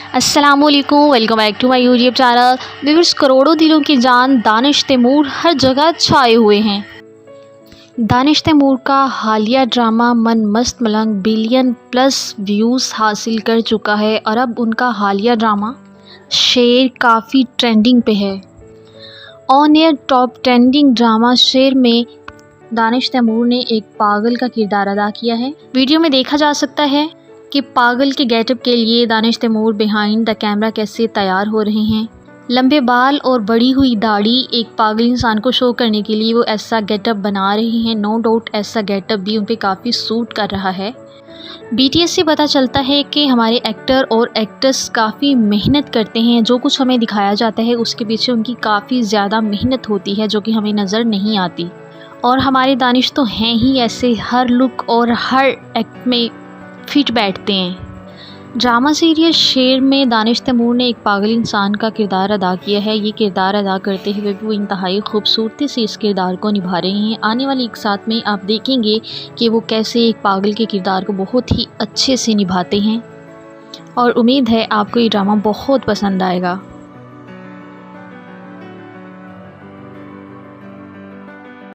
अस्सलामुअलैकुम, welcome back to my YouTube channel. Viewers, करोड़ों दिलों की जान दानिश तैमूर हर जगह छाए हुए हैं। दानिश तैमूर का हालिया ड्रामा मन मस्त मलंग बिलियन प्लस व्यूज़ हासिल कर चुका है और अब उनका हालिया ड्रामा शेर काफ़ी ट्रेंडिंग पे है। On air top trending drama शेर में दानिश तैमूर ने एक पागल का किरदार अदा किया है। वीडियो में देखा जा सकता है कि पागल के गेटअप के लिए Danish Taimur behind the camera कैसे तैयार हो रहे हैं। लंबे बाल और बड़ी हुई दाढ़ी एक पागल इंसान को शो करने के लिए वो ऐसा गेटअप बना रहे हैं। नो डाउट ऐसा गेटअप भी उन पे काफ़ी सूट कर रहा है। BTS से पता चलता है कि हमारे एक्टर और एक्ट्रेस काफ़ी मेहनत करते हैं। जो कुछ हमें दिखाया जाता है उसके पीछे उनकी काफ़ी ज़्यादा मेहनत होती है जो कि हमें नज़र नहीं आती। और हमारे दानिश तो हैं ही ऐसे, हर लुक और हर एक्ट में फिट बैठते हैं। ड्रामा सीरियल शेर में दानिश तैमूर ने एक पागल इंसान का किरदार अदा किया है। ये किरदार अदा करते हुए भी वो इंतहाई खूबसूरती से इस किरदार को निभा रहे हैं। आने वाली एक साथ में आप देखेंगे कि वो कैसे एक पागल के किरदार को बहुत ही अच्छे से निभाते हैं और उम्मीद है आपको ये ड्रामा बहुत पसंद आएगा।